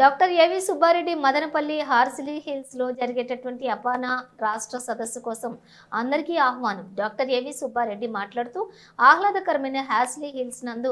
Doctor ఏవి Subbareddy Madanapalle Horsley hills లో జరిగేటటువంటి అపానా రాష్ట్ర సదస్సు కోసం అందరికీ ఆహ్వానం. డాక్టర్ ఏవి సుబ్బారెడ్డి మాట్లాడుతూ ఆహ్లాదకరమైన హార్సిలీ హిల్స్ నందు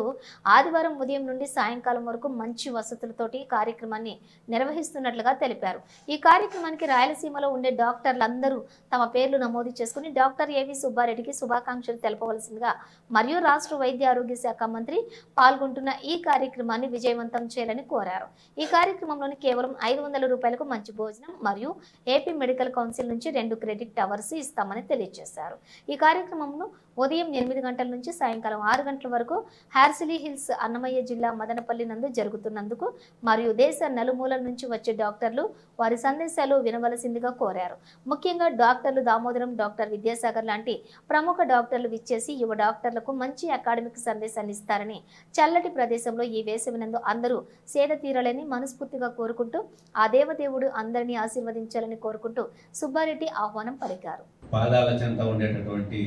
ఆదివారం ఉదయం నుండి సాయంకాలం వరకు మంచి వసతులతోటి కార్యక్రమాన్ని నిర్వహిస్తున్నట్లుగా తెలిపారు. ఈ కార్యక్రమానికి రాయలసీమలో ఉండే డాక్టర్లందరూ తమ పేర్లు నమోదు చేసుకుని డాక్టర్ ఏవి సుబ్బారెడ్డికి శుభాకాంక్షలు తెలపవలసిందిగా మరియు రాష్ట్ర వైద్య ఆరోగ్య శాఖ మంత్రి పాల్గొంటున్న ఈ కార్యక్రమాన్ని విజయవంతం చేయాలని కోరారు. ఈ కార్యక్రమంలోని కేవలం 500 రూపాయలకు మంచి భోజనం మరియు ఏపీ మెడికల్ కౌన్సిల్ నుంచి 2 క్రెడిట్ టవర్స్ ఇస్తామని తెలియజేశారు. ఈ కార్యక్రమంలో ఉదయం 8 గంటల నుంచి సాయంకాలం 6 గంటల వరకు హార్సిలీ హిల్స్ అన్నమయ్య జిల్లా మదనపల్లి నందు జరుగుతున్నందుకు మరియు దేశ నలుమూలల నుంచి వచ్చే డాక్టర్లు వారి సందేశాలు వినవలసిందిగా కోరారు. ముఖ్యంగా డాక్టర్లు దామోదరం, డాక్టర్ విద్యాసాగర్ లాంటి ప్రముఖ డాక్టర్లు విచ్చేసి యువ డాక్టర్లకు మంచి అకాడమిక్ సందేశాన్ని ఇస్తారని, చల్లటి ప్రదేశంలో ఈ వేసవినందు అందరూ సేద తీరాలని మనస్ఫూర్తిగా కోరుకుంటూ ఆ దేవదేవుడు అందరినీ ఆశీర్వదించాలని కోరుకుంటూ సుబ్బారెడ్డి ఆహ్వానం పలికారు. పాదాల చెంత ఉండేటటువంటి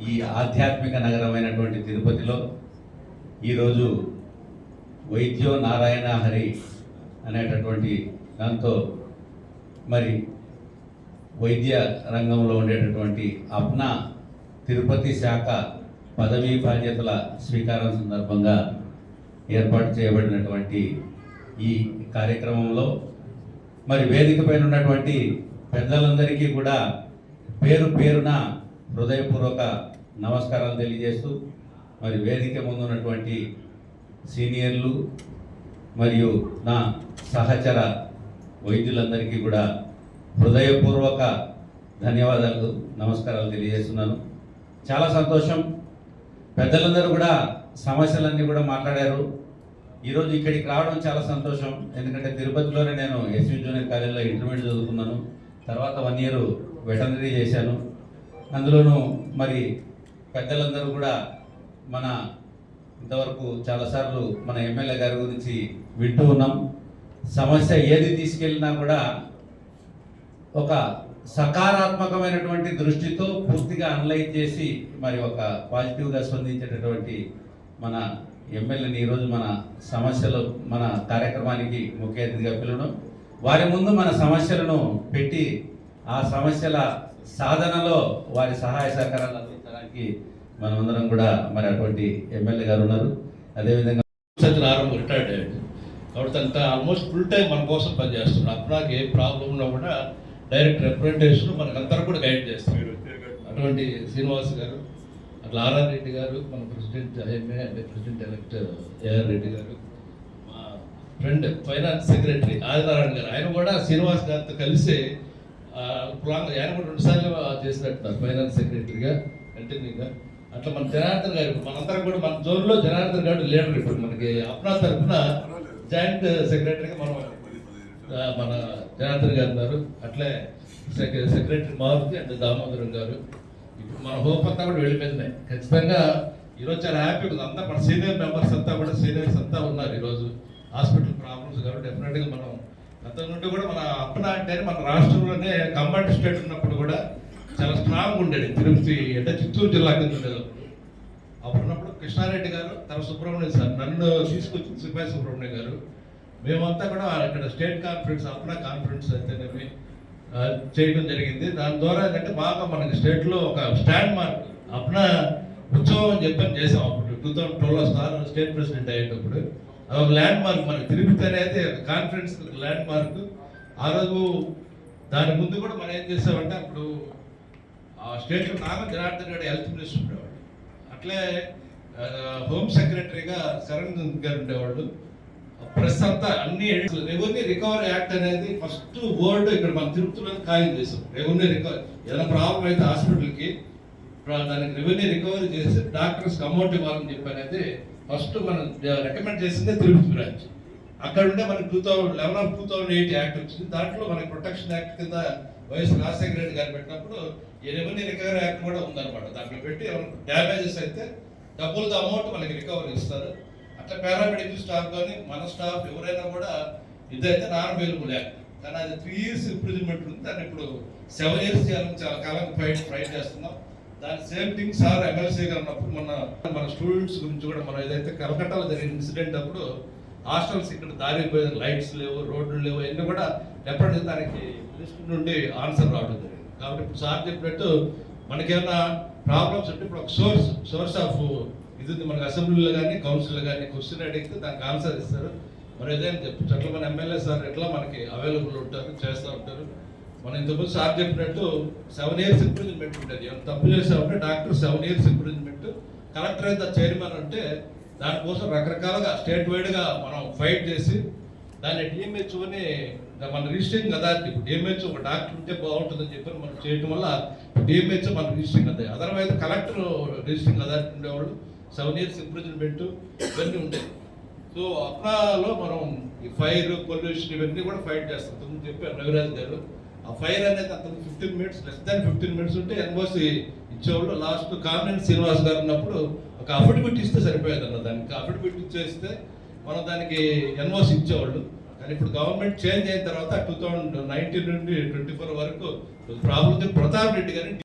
ఈ ఆధ్యాత్మిక నగరమైనటువంటి తిరుపతిలో ఈరోజు వైద్యో నారాయణ హరి అనేటటువంటి దాంతో మరి వైద్య రంగంలో ఉండేటటువంటి అప్నా తిరుపతి శాఖ పదవీ బాధ్యతల స్వీకారం సందర్భంగా ఏర్పాటు చేయబడినటువంటి ఈ కార్యక్రమంలో మరి వేదిక పైన ఉన్నటువంటి పెద్దలందరికీ కూడా పేరు పేరున హృదయపూర్వక నమస్కారాలు తెలియజేస్తూ మరి వేదిక ముందు ఉన్నటువంటి సీనియర్లు మరియు నా సహచర వైద్యులందరికీ కూడా హృదయపూర్వక ధన్యవాదాలు, నమస్కారాలు తెలియజేస్తున్నాను. చాలా సంతోషం. పెద్దలందరూ కూడా సమస్యలన్నీ కూడా మాట్లాడారు. ఈరోజు ఇక్కడికి రావడం చాలా సంతోషం. ఎందుకంటే తిరుపతిలోనే నేను ఎస్వి జూనియర్ కాలేజ్లో ఇంటర్మీడియట్ చదువుకున్నాను. తర్వాత 1 ఇయర్ వెటర్నరీ చేశాను. అందులోనూ మరి పెద్దలందరూ కూడా మన ఇంతవరకు చాలాసార్లు మన ఎమ్మెల్యే గారి గురించి వింటూ ఉన్నాం. సమస్య ఏది తీసుకెళ్ళినా కూడా ఒక సకారాత్మకమైనటువంటి దృష్టితో పూర్తిగా అనలైజ్ చేసి మరి ఒక పాజిటివ్గా స్పందించేటటువంటి మన ఎమ్మెల్యేని ఈరోజు మన సమస్యలు మన కార్యక్రమానికి ముఖ్య అతిథిగా పిలవడం, వారి ముందు మన సమస్యలను పెట్టి ఆ సమస్యల సాధనలో వారి సహాయ సహకారాలు అందించడానికి మనమందరం కూడా మరి అటువంటి ఎమ్మెల్యే గారు ఉన్నారు. అదేవిధంగా సత్యనారాయణ రిటైర్డ్ అయ్యాడు కాబట్టి అంతా ఆల్మోస్ట్ ఫుల్ టైం మన కోసం పనిచేస్తున్నాడు. అప్పుడు ఏ ప్రాబ్లం ఉన్నా కూడా డైరెక్ట్ రిప్రజెంటేషన్ మనకంతా కూడా గైడ్ చేస్తారు. అటువంటి శ్రీనివాస్ గారు, అట్లా ఆర్ఆర్ రెడ్డి గారు, మన ప్రెసిడెంట్ ఐఎంఏ అంటే ప్రెసిడెంట్ ఎలక్ట్ ఏఆర్ రెడ్డి గారు, మా ఫ్రెండ్ ఫైనాన్స్ సెక్రటరీ ఆదినారాయణ గారు, ఆయన కూడా శ్రీనివాస్ గారితో కలిసి ఆయన కూడా 2 సార్లు చేసినట్టున్నారు ఫైనాన్స్ సెక్రటరీగా కంటిన్యూగా. అట్లా మన జనార్దన్ గారు, మనందరం కూడా మన జోన్లో జనార్దన్ గారు లీడర్. ఇప్పుడు మనకి అప్నా తరఫున జాయింట్ సెక్రటరీగా మన జనార్దన్ గారు ఉన్నారు. అట్లే సెక్రటరీ మారుతి అండ్ దామోదరం గారు. ఇప్పుడు మన హోప్ అంతా కూడా వెళ్ళిపోయింది. ఖచ్చితంగా ఈరోజు చాలా హ్యాపీ ఉంది. అంతా మన సీనియర్ మెంబర్స్ అంతా కూడా సీనియర్స్ అంతా ఉన్నారు ఈరోజు. హాస్పిటల్ ప్రాబ్లమ్స్ కాబట్టి డెఫినెట్గా మనం గతం నుండి కూడా మన అప్నా అంటే మన రాష్ట్రంలోనే కంబైన్డ్ స్టేట్ ఉన్నప్పుడు కూడా చాలా స్ట్రాంగ్ ఉండేది. తిరుపతి అంటే చిత్తూరు జిల్లా కింద ఉండేది. అప్పుడున్నప్పుడు కృష్ణారెడ్డి గారు, తర్వాత సుబ్రహ్మణ్యం సార్, నన్ను తీసుకొచ్చిన సిపాయి సుబ్రహ్మణ్యం గారు, మేమంతా కూడా ఇక్కడ స్టేట్ కాన్ఫరెన్స్ అప్నా కాన్ఫరెన్స్ అయితేనేమి చేయడం జరిగింది. దాని ద్వారా ఏంటంటే బాగా మనకి స్టేట్లో ఒక స్టాండ్ మార్క్ అప్నా ఉత్సవం అని చెప్పని చేసాం. అప్పుడు 2012లో స్టేట్ ప్రెసిడెంట్ అయ్యేటప్పుడు అదొక ల్యాండ్ మార్క్. మనకి తిరుపతి అనేది కాన్ఫరెన్స్ ల్యాండ్ మార్క్. ఆ రోజు దాని ముందు కూడా మనం ఏం చేసామంటే అప్పుడు ఆ స్టేట్లో నాగం జనార్దన్ గారు హెల్త్ మినిస్టర్ ఉండేవాడు. అట్లే హోమ్ సెక్రటరీగా శరణ్ గారు ఉండేవాళ్ళు. ప్రెస్ అంతా అన్ని రెవెన్యూ రికవరీ యాక్ట్ అనేది ఫస్ట్ వర్డ్ ఇక్కడ మన తిరుపతిలో ఖాయం చేసాం. రెవెన్యూ రికవరీ ఏదైనా ప్రాబ్లం అయితే హాస్పిటల్కి దానికి రెవెన్యూ రికవరీ చేసి డాక్టర్స్కి అమౌంట్ ఇవ్వాలని చెప్పి అనేది ఫస్ట్ మనం రికమెండ్ చేసిందే తిరుపతి బ్రాంచ్. అక్కడ ఉండే మనకి 2011 of 2008 యాక్ట్ వచ్చింది. దాంట్లో మనకి ప్రొటెక్షన్ యాక్ట్ కింద వైఎస్ రాజశేఖర రెడ్డి గారు పెట్టినప్పుడు ఈ రెవెన్యూ రికవరీ యాక్ట్ కూడా ఉందన్నమాట. దాంట్లో పెట్టి డ్యామేజెస్ అయితే డబ్బులతో అమౌంట్ మనకి రికవరీ ఇస్తారు. అట్లా పారామెడికల్ స్టాఫ్ కానీ మన స్టాఫ్ ఎవరైనా కూడా ఇదైతే నాన్ అవైలబుల్ యాక్ట్. కానీ అది 3 years ఇంప్రూవ్మెంట్ ఉంది. దాన్ని ఇప్పుడు 7 years చేయాలని చాలా కాలం ఫైట్ చేస్తున్నాం. దాని సేమ్ థింగ్ సార్ ఎమ్మెల్సీ గారు ఉన్నప్పుడు మన స్టూడెంట్స్ గురించి కూడా మనం ఏదైతే కలకట్టాలో జరిగిన ఇన్సిడెంట్ అప్పుడు హాస్టల్స్ ఇక్కడ దారి పోయిన లైట్స్ లేవు, రోడ్లు లేవు, అన్నీ కూడా ఎప్పటికీ దానికి లిస్ట్ నుండి ఆన్సర్ రావడం జరిగింది. కాబట్టి ఇప్పుడు సార్ చెప్పినట్టు మనకేమైనా ప్రాబ్లమ్స్ ఉంటే ఇప్పుడు ఒక సోర్స్ ఆఫ్ ఇది ఉంది మనకి అసెంబ్లీలో కానీ కౌన్సిల్లో కానీ క్వశ్చన్ అడిగితే దానికి ఆన్సర్ ఇస్తారు. మరి ఏదైనా చెప్పచ్చు అట్లా మన ఎమ్మెల్యే సార్ ఎట్లా మనకి అవైలబుల్ ఉంటారు, చేస్తూ ఉంటారు. మనం ఇంతకుముందు సార్ చెప్పినట్టు 7 years ఇంప్రూవ్మెంట్ ఉంటుంది. ఏమైనా తప్పు చేసామంటే డాక్టర్ 7 years ఇంప్రూవ్మెంట్, కలెక్టర్ అయితే చైర్మన్ అంటే దానికోసం రకరకాలుగా స్టేట్ వైడ్గా మనం ఫైట్ చేసి దాన్ని డిఎంహెచ్ఓని మన రిజిస్టరింగ్ అథారిటీ, ఇప్పుడు డిఎంహెచ్ఓ ఒక డాక్టర్ ఉంటే బాగుంటుందని చెప్పి మనం చేయడం వల్ల డిఎంహెచ్ఓ మన registering authority, otherwise collector registering authority ఉండేవాళ్ళు. 7 years ఇంప్రూవ్మెంట్ ఇవన్నీ ఉంటాయి. సో అప్నాలో మనం ఈ ఫైర్, పొల్యూషన్ ఇవన్నీ కూడా ఫైట్ చేస్తాం. ముందు చెప్పారు రవిరాజ్ గారు, ఆ ఫైర్ అనేది అంత 15 minutes, లెస్ దాన్ 15 minutes ఉంటే ఎన్ఓసి ఇచ్చేవాళ్ళు. లాస్ట్ కామినేని శ్రీనివాస్ గారు ఉన్నప్పుడు ఒక అఫిడవిట్ ఇస్తే సరిపోయేది అన్న, దానికి అఫిడవిట్ ఇచ్చేస్తే మనం దానికి ఎన్ఓసి ఇచ్చేవాళ్ళు. కానీ ఇప్పుడు గవర్నమెంట్ చేంజ్ అయిన తర్వాత 2019 నుండి 24 వరకు ప్రాబ్లం ప్రతాప్ రెడ్డి గారిని